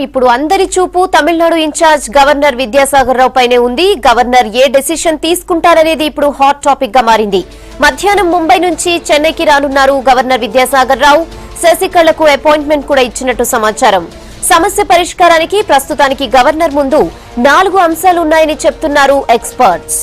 ఇప్పుడు అందరి చూపు తమిళనాడు ఇన్ఛార్జ్ గవర్నర్ విద్యాసాగర్ రావు పైనే ఉంది. గవర్నర్ ఏ డెసిషన్ తీసుకుంటారనేది ఇప్పుడు హాట్ టాపిక్ గా మారింది. మధ్యాహ్నం ముంబై నుంచి చెన్నైకి రానున్నారు గవర్నర్ విద్యాసాగర్ రావు. శశికళకు అపాయింట్మెంట్ కూడా ఇచ్చినట్టు సమాచారం. సమస్య పరిష్కారానికి ప్రస్తుతానికి గవర్నర్ ముందు 4 అంశాలు ఉన్నాయని చెప్తున్నారు ఎక్స్పర్ట్స్.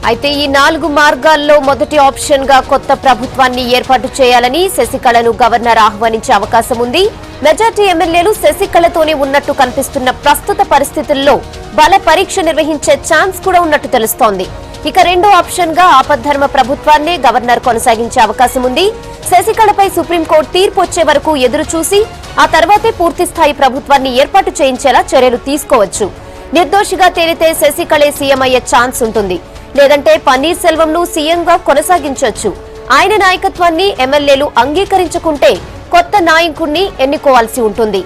అయితే ఈ 4 మార్గాల్లో మొదటి ఆప్షన్ గా కొత్త ప్రభుత్వాన్ని ఏర్పాటు చేయాలని శశికళను గవర్నర్ ఆహ్వానించే అవకాశం ఉంది. మెజార్టీ ఎమ్మెల్యేలు శశికళతోనే ఉన్నట్టు కనిపిస్తున్న ప్రస్తుత పరిస్థితుల్లో బల పరీక్ష నిర్వహించే ఛాన్స్ కూడా ఉన్నట్టు తెలుస్తోంది. ఇక రెండో ఆప్షన్ గా ఆపద్ధర్మ ప్రభుత్వాన్నే గవర్నర్ కొనసాగించే అవకాశం ఉంది. శశికళపై సుప్రీంకోర్టు తీర్పు వచ్చే వరకు ఎదురు చూసి ఆ తర్వాతే పూర్తిస్థాయి ప్రభుత్వాన్ని ఏర్పాటు చేయించేలా చర్యలు తీసుకోవచ్చు. నిర్దోషిగా తేలితే శశికళే సీఎం అయ్యే ఛాన్స్ ఉంటుంది. లేదంటే పన్నీర్ సెల్వంను సీఎంగా కొనసాగించొచ్చు. ఆయన నాయకత్వాన్ని ఎమ్మెల్యేలు అంగీకరించుకుంటే కొత్త నాయకుడిని ఎన్నుకోవాల్సి ఉంటుంది.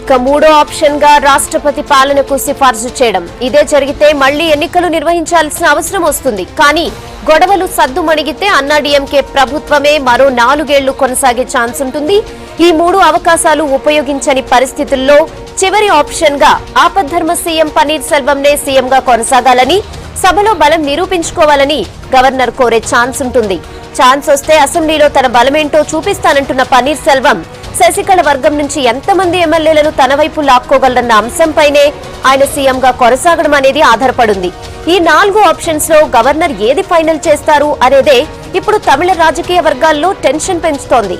ఇక మూడో ఆప్షన్ గా రాష్ట్రపతి పాలనకు సిఫార్సు చేయడం. ఇదే జరిగితే మళ్లీ ఎన్నికలు నిర్వహించాల్సిన అవసరం వస్తుంది. కానీ గొడవలు సద్దుమణిగితే అన్నాడీఎంకే ప్రభుత్వమే మరో 4 ఏళ్లు కొనసాగే ఛాన్స్ ఉంటుంది. ఈ 3 అవకాశాలు ఉపయోగించని పరిస్థితుల్లో చివరి ఆప్షన్ గా ఆపద్ధర్మ సీఎం పన్నీర్ సెల్వంనే సీఎంగా కొనసాగాలని, సభలో బలం నిరూపించుకోవాలని గవర్నర్ కోరే ఛాన్స్ ఉంటుంది. ఛాన్స్ వస్తే అసెంబ్లీలో తన బలమేంటో చూపిస్తానంటున్న పన్నీర్ సెల్వం శశికళ వర్గం నుంచి ఎంతమంది ఎమ్మెల్యేలను తన వైపు లాక్కోగలరన్న అంశంపైనే ఆయన సీఎంగా కొనసాగడం అనేది ఆధారపడింది. ఈ 4 ఆప్షన్స్ లో గవర్నర్ ఏది ఫైనల్ చేస్తారు అనేదే ఇప్పుడు తమిళ రాజకీయ వర్గాల్లో టెన్షన్ పెంచుతోంది.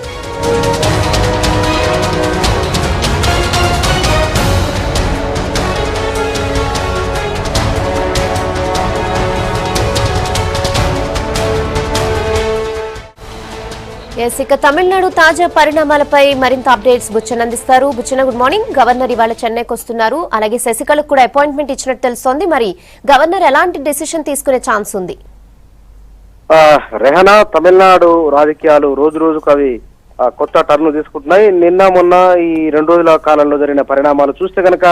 ఇక తమిళనాడు తాజా పరిణామాలపై మరింత అప్డేట్స్ బుచ్చన్ అందిస్తారు. బుచ్చన, గుడ్ మార్నింగ్. గవర్నర్ ఇవాళ చెన్నైకి వస్తున్నారు. అలాగే శశికళకు కూడా అపాయింట్మెంట్ ఇచ్చినట్టు తెలుస్తోంది. మరి గవర్నర్ ఎలాంటి డెసిషన్ తీసుకునే ఛాన్స్ ఉంది? రెహనా, తమిళనాడు రాజకీయాలు రోజు రోజుకు అవి కొత్త టర్న్ తీసుకుంటున్నాయి. నిన్న మొన్న ఈ 2 రోజుల కాలంలో జరిగిన పరిణామాలు చూస్తే కనుక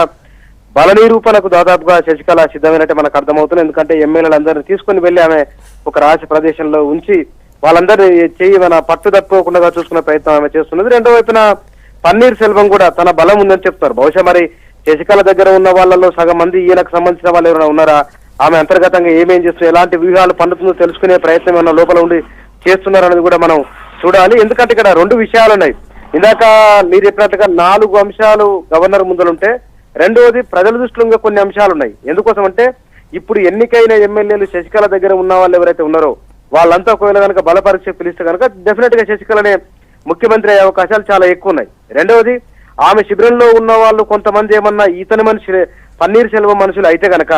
బల నిరూపణకు దాదాపుగా శశికళ సిద్ధమైనట్టే మనకు అర్థమవుతుంది. ఎందుకంటే ఎమ్మెల్యేలందరినీ తీసుకుని వెళ్లి ఆమె ఒక రహస్య ప్రదేశంలో ఉంచి వాళ్ళందరూ చెయ్యి మన పట్టు తప్పుకోకుండా చూసుకునే ప్రయత్నం ఆమె చేస్తున్నది. రెండో వైపున పన్నీర్ సెల్వం కూడా తన బలం ఉందని చెప్తారు. బహుశా మరి శశికళ దగ్గర ఉన్న వాళ్ళలో సగం మంది ఈయనకు సంబంధించిన వాళ్ళు ఎవరైనా ఉన్నారా, ఆమె అంతర్గతంగా ఏమేం చేస్తున్నారు, ఎలాంటి వ్యూహాలు పన్నుతుందో తెలుసుకునే ప్రయత్నం ఏమన్నా లోపల ఉండి చేస్తున్నారనేది కూడా మనం చూడాలి. ఎందుకంటే ఇక్కడ 2 విషయాలు ఉన్నాయి. ఇందాక మీరు చెప్పినట్టుగా 4 అంశాలు గవర్నర్ ముందలుంటే, రెండవది ప్రజల దృష్టిలో ఇంకా కొన్ని అంశాలు ఉన్నాయి. ఎందుకోసం అంటే ఇప్పుడు ఎన్నికైన ఎమ్మెల్యేలు శశికళ దగ్గర ఉన్న వాళ్ళు ఎవరైతే ఉన్నారో వాళ్ళంతా ఒకవేళ కనుక బల పరీక్ష పిలిస్తే కనుక డెఫినెట్ గా శశికళనే ముఖ్యమంత్రి అయ్యే అవకాశాలు చాలా ఎక్కువ ఉన్నాయి. రెండవది ఆమె శిబిరంలో ఉన్న వాళ్ళు కొంతమంది ఏమన్నా ఇతని మనిషి పన్నీర్ సెల్వం మనుషులు అయితే కనుక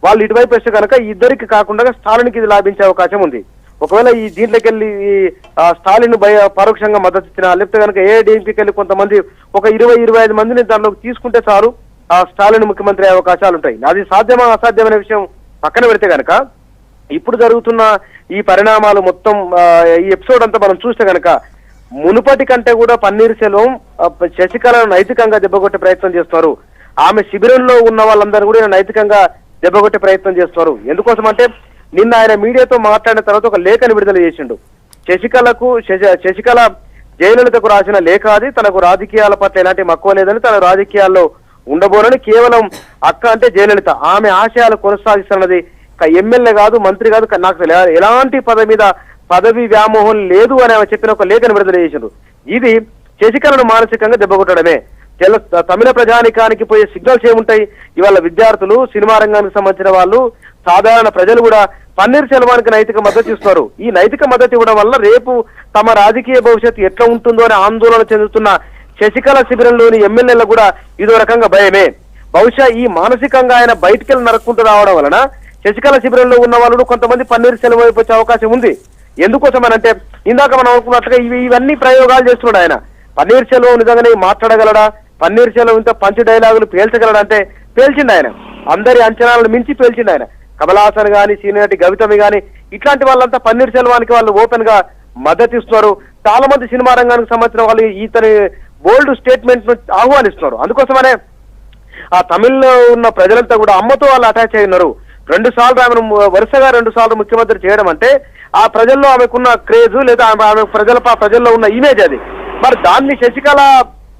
వాళ్ళు ఇటువైపు వస్తే కనుక ఇద్దరికి కాకుండా స్టాలిన్కి ఇది లాభించే అవకాశం ఉంది. ఒకవేళ ఈ దీంట్లోకి వెళ్ళి ఈ స్టాలిన్ పరోక్షంగా మద్దతు ఇచ్చిన, లేకపోతే కనుక ఏఐడిఎంకి వెళ్ళి కొంతమంది ఒక 20-25 మందిని దానిలోకి తీసుకుంటే చాలు ఆ స్టాలిన్ ముఖ్యమంత్రి అయ్యే అవకాశాలు ఉంటాయి. అది సాధ్యమా అసాధ్యమైన విషయం పక్కన పెడితే కనుక ఇప్పుడు జరుగుతున్న ఈ పరిణామాలు మొత్తం ఈ ఎపిసోడ్ అంతా మనం చూస్తే కనుక మునుపటి కంటే కూడా పన్నీర్ సెల్వం శశికళను నైతికంగా దెబ్బకొట్టే ప్రయత్నం చేస్తున్నారు. ఆమె శిబిరంలో ఉన్న వాళ్ళందరూ కూడా నైతికంగా దెబ్బకొట్టే ప్రయత్నం చేస్తున్నారు. ఎందుకోసం అంటే నిన్న ఆయన మీడియాతో మాట్లాడిన తర్వాత ఒక లేఖను విడుదల చేసిండు. శశికళ జయలలితకు రాసిన లేఖ అది. తనకు రాజకీయాల పట్ల ఎలాంటి మక్కువ లేదని, తన రాజకీయాల్లో ఉండబోనని, కేవలం అక్క అంటే జయలలిత, ఆమె ఆశయాలు కొనసాగిస్తున్నది ఎమ్మెల్యే కాదు, మంత్రి కాదు, నాకు ఎలాంటి పదవి వ్యామోహం లేదు అని ఆమె చెప్పిన ఒక లేఖను విడుదల చేసిండ్రు. ఇది శశికళను మానసికంగా దెబ్బకొట్టడమే. తమిళ ప్రజానికానికి పోయే సిగ్నల్స్ ఏముంటాయి? ఇవాళ విద్యార్థులు, సినిమా రంగానికి సంబంధించిన వాళ్ళు, సాధారణ ప్రజలు కూడా పన్నీర్ సెల్వానికి నైతిక మద్దతు ఇస్తున్నారు. ఈ నైతిక మద్దతు ఇవ్వడం వల్ల రేపు తమ రాజకీయ భవిష్యత్తు ఎట్లా ఉంటుందో అని ఆందోళన చెందుతున్న శశికళ శిబిరంలోని ఎమ్మెల్యేలకు కూడా ఇదో రకంగా భయమే. బహుశా ఈ మానసికంగా ఆయన బయటికెళ్ళి నరుక్కుంటూ రావడం వలన శశికళ శిబిరంలో ఉన్న వాళ్ళు కొంతమంది పన్నీర్ సెల్వం వైపు వచ్చే అవకాశం ఉంది. ఎందుకోసం అని అంటే ఇందాక మనం అనుకున్నట్లుగా ఇవన్నీ ప్రయోగాలు చేస్తున్నాడు ఆయన. పన్నీర్ సెల్వం నిజంగానే మాట్లాడగలడా, పన్నీర్ సెల్వం ఇంత పంచి డైలాగులు పేల్చగలడా అంటే పేల్చిండు ఆయన. అందరి అంచనాలను మించి పేల్చిండు ఆయన. కమల్ హాసన్ గాని, సీనియర్ నటి గవితమి గాని ఇట్లాంటి వాళ్ళంతా పన్నీర్ సెల్వానికి వాళ్ళు ఓపెన్ గా మద్దతు ఇస్తున్నారు. చాలా మంది సినిమా రంగానికి సంబంధించిన వాళ్ళు ఇతని బోల్డ్ స్టేట్మెంట్ ను ఆహ్వానిస్తున్నారు. అందుకోసమనే ఆ తమిళ్లో ఉన్న ప్రజలంతా కూడా అమ్మతో వాళ్ళు అటాచ్ అయి ఉన్నారు. 2 సార్లు ఆమెను వరుసగా 2 సార్లు ముఖ్యమంత్రి చేయడం అంటే ఆ ప్రజల్లో ఆమెకున్న క్రేజ్ లేదా ఆమె ప్రజల్లో ఉన్న ఇమేజ్ అది. మరి దాన్ని శశికళ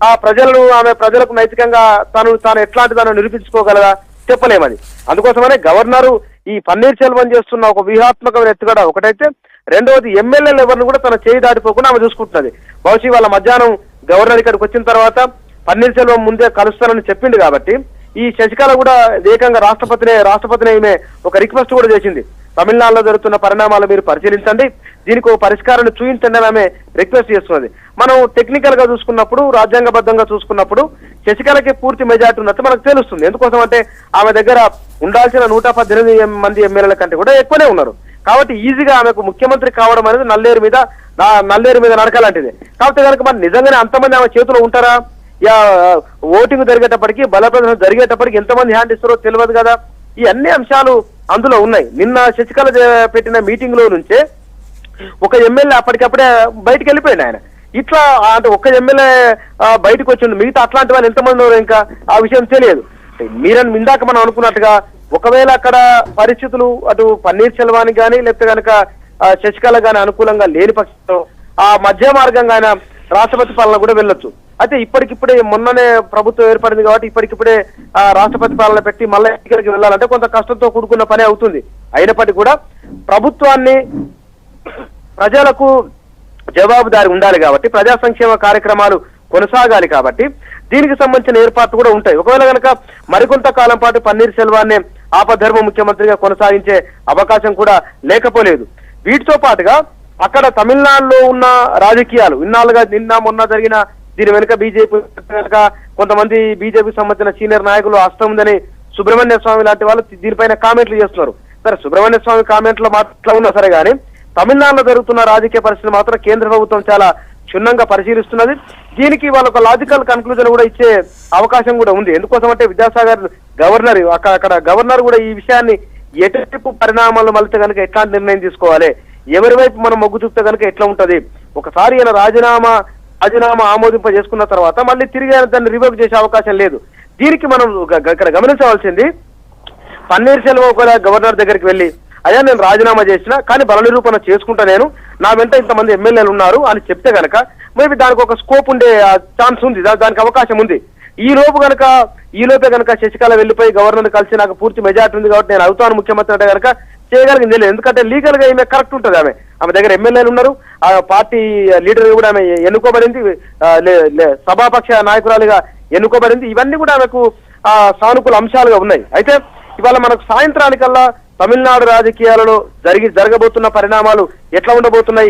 ఆ ప్రజలకు నైతికంగా తాను ఎట్లాంటి దాన్ని నిరూపించుకోగలదా చెప్పలేమది. అందుకోసమనే గవర్నరు ఈ పన్నీర్ సెల్వం చేస్తున్న ఒక వ్యూహాత్మకమైన ఎత్తుగడ ఒకటైతే, రెండవది ఎమ్మెల్యేలు ఎవరిని కూడా తన చేయి దాటిపోకుండా ఆమె చూసుకుంటున్నది. బహుశా వాళ్ళ మధ్యాహ్నం గవర్నర్ ఇక్కడికి వచ్చిన తర్వాత పన్నీర్ సెల్వం ముందే కలుస్తానని చెప్పింది కాబట్టి ఈ శశికళ కూడా ఏకంగా రాష్ట్రపతినే ఈమె ఒక రిక్వెస్ట్ కూడా చేసింది. తమిళనాడులో జరుగుతున్న పరిణామాలు మీరు పరిశీలించండి, దీనికి ఒక పరిష్కారాన్ని చూపించండి అని ఆమె రిక్వెస్ట్ చేస్తున్నది. మనం టెక్నికల్ గా చూసుకున్నప్పుడు, రాజ్యాంగబద్ధంగా చూసుకున్నప్పుడు శశికళకి పూర్తి మెజార్టీ ఉన్నట్టు మనకు తెలుస్తుంది. ఎందుకోసం అంటే ఆమె దగ్గర ఉండాల్సిన 118 మంది ఎమ్మెల్యేల కంటే కూడా ఎక్కువనే ఉన్నారు. కాబట్టి ఈజీగా ఆమెకు ముఖ్యమంత్రి కావడం అనేది నల్లేరు మీద నడకలాంటిది. కాబట్టి కనుక మరి నిజంగానే అంతమంది ఆమె చేతిలో ఉంటారా? ఓటింగ్ జరిగేటప్పటికి, బలప్రదర్శన జరిగేటప్పటికి ఎంతమంది హ్యాండ్ ఇస్తారో తెలియదు కదా. ఈ అన్ని అంశాలు అందులో ఉన్నాయి. నిన్న శశికళ పెట్టిన మీటింగ్ లో నుంచే ఒక ఎమ్మెల్యే అప్పటికప్పుడే బయటకు వెళ్ళిపోయింది. ఆయన ఇట్లా అంటే ఒక ఎమ్మెల్యే బయటకు వచ్చిండు, మిగతా అట్లాంటి వాళ్ళు ఎంతమంది ఉన్నారు ఇంకా ఆ విషయం తెలియదు. ఇందాక మనం అనుకున్నట్టుగా ఒకవేళ అక్కడ పరిస్థితులు అటు పన్నీర్ సెల్వానికి కానీ లేకపోతే కనుక శశికళ గాని అనుకూలంగా లేని పక్షంలో ఆ మధ్య మార్గంగా ఆయన రాష్ట్రపతి పాలన కూడా వెళ్ళొచ్చు. అయితే ఇప్పటికిప్పుడే మొన్ననే ప్రభుత్వం ఏర్పడింది కాబట్టి ఇప్పటికిప్పుడే రాష్ట్రపతి పాలన పెట్టి మళ్ళీ ఎన్నికలకి వెళ్ళాలంటే కొంత కష్టంతో కూడుకున్న పని అవుతుంది. అయినప్పటికీ కూడా ప్రభుత్వాన్ని ప్రజలకు జవాబుదారి ఉండాలి కాబట్టి, ప్రజా సంక్షేమ కార్యక్రమాలు కొనసాగాలి కాబట్టి దీనికి సంబంధించిన ఏర్పాట్లు కూడా ఉంటాయి. ఒకవేళ కనుక మరికొంత కాలం పాటు పన్నీర్ సెల్వాన్ని ఆపద్ధర్మ ముఖ్యమంత్రిగా కొనసాగించే అవకాశం కూడా లేకపోలేదు. వీటితో పాటుగా అక్కడ తమిళనాడులో ఉన్న రాజకీయాలు నిన్న మొన్న జరిగిన దీని వెనుక బీజేపీ కనుక కొంతమంది బీజేపీకి సంబంధించిన సీనియర్ నాయకులు హస్తం ఉందని సుబ్రహ్మణ్య స్వామి లాంటి వాళ్ళు దీనిపైన కామెంట్లు చేస్తున్నారు. సరే, సుబ్రహ్మణ్య స్వామి కామెంట్లు మాత్రం ఉన్నా సరే కానీ తమిళనాడులో జరుగుతున్న రాజకీయ పరిస్థితి మాత్రం కేంద్ర ప్రభుత్వం చాలా క్షుణ్ణంగా పరిశీలిస్తున్నది. దీనికి వాళ్ళొక లాజికల్ కన్క్లూజన్ కూడా ఇచ్చే అవకాశం కూడా ఉంది. ఎందుకోసం అంటే విద్యాసాగర్ గవర్నర్ అక్కడ గవర్నర్ కూడా ఈ విషయాన్ని ఎటువైపు పరిణామాలు మళ్ళీ కనుక ఎట్లాంటి నిర్ణయం తీసుకోవాలి, ఎవరి వైపు మనం మొగ్గు చూపితే కనుక ఎట్లా ఉంటది, ఒకసారి ఆయన రాజీనామా ఆమోదింప చేసుకున్న తర్వాత మళ్ళీ తిరిగి దాన్ని రివైవ్ చేసే అవకాశం లేదు. దీనికి మనం ఇక్కడ గమనించవలసింది, పన్నీర్ సెల్వం కూడా గవర్నర్ దగ్గరికి వెళ్ళి అయ్యా నేను రాజీనామా చేసిన కానీ బల నిరూపణ చేసుకుంటా, నా వెంట ఇంతమంది ఎమ్మెల్యేలు ఉన్నారు అని చెప్తే గనక మేబీ దానికి ఒక స్కోప్ ఉండే ఛాన్స్ ఉంది, దానికి అవకాశం ఉంది. ఈ లోపే గనక శశికళ వెళ్ళిపోయి గవర్నర్ కలిసి నాకు పూర్తి మెజార్టీ ఉంది కాబట్టి నేను అవుతాను ముఖ్యమంత్రి అంటే కనుక చేయగలిగింది లేదు. ఎందుకంటే లీగల్ గా ఈమె కరెక్ట్ ఉంటుంది, ఆమె దగ్గర ఎమ్మెల్యేలు ఉన్నారు, ఆ పార్టీ లీడర్ కూడా ఆమె ఎన్నుకోబడింది, సభాపక్ష నాయకురాలిగా ఎన్నుకోబడింది. ఇవన్నీ కూడా ఆమెకు సానుకూల అంశాలుగా ఉన్నాయి. అయితే ఇవాళ మనకు సాయంత్రానికల్లా తమిళనాడు రాజకీయాలలో జరగబోతున్న పరిణామాలు ఎట్లా ఉండబోతున్నాయి,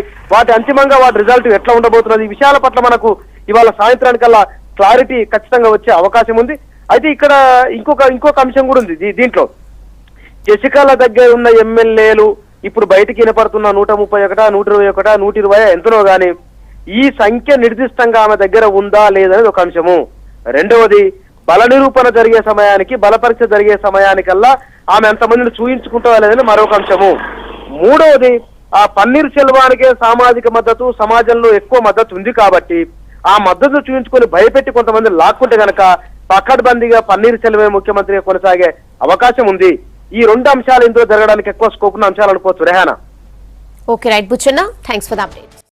అంతిమంగా వాటి రిజల్ట్ ఎట్లా ఉండబోతున్నది, ఈ విషయాల పట్ల మనకు ఇవాళ సాయంత్రానికల్లా క్లారిటీ ఖచ్చితంగా వచ్చే అవకాశం ఉంది. అయితే ఇక్కడ ఇంకొక అంశం కూడా ఉంది దీంట్లో. శశికళ దగ్గర ఉన్న ఎమ్మెల్యేలు ఇప్పుడు బయటికి వినపడుతున్న 131, 121, 120 ఎంతనో గాని ఈ సంఖ్య నిర్దిష్టంగా ఆమె దగ్గర ఉందా లేదనేది ఒక అంశము. రెండవది, బల నిరూపణ జరిగే సమయానికి, బల పరీక్ష జరిగే సమయానికల్లా ఆమె ఎంతమందిని చూయించుకుంటా లేదని మరొక అంశము. మూడవది, ఆ పన్నీర్ సెల్వానికే సామాజిక మద్దతు, సమాజంలో ఎక్కువ మద్దతు ఉంది కాబట్టి ఆ మద్దతు చూయించుకొని భయపెట్టి కొంతమంది లాక్కుంటే గనక పకడ్బందీగా పన్నీర్ సెల్వే ముఖ్యమంత్రిగా కొనసాగే అవకాశం ఉంది. ఈ 2 అంశాలు ఇందులో జరగడానికి ఎక్కువ స్కోప్ ఉన్న అంశాలు అనుకోవచ్చు. Rehana. Okay right Buchanna, thanks for the update.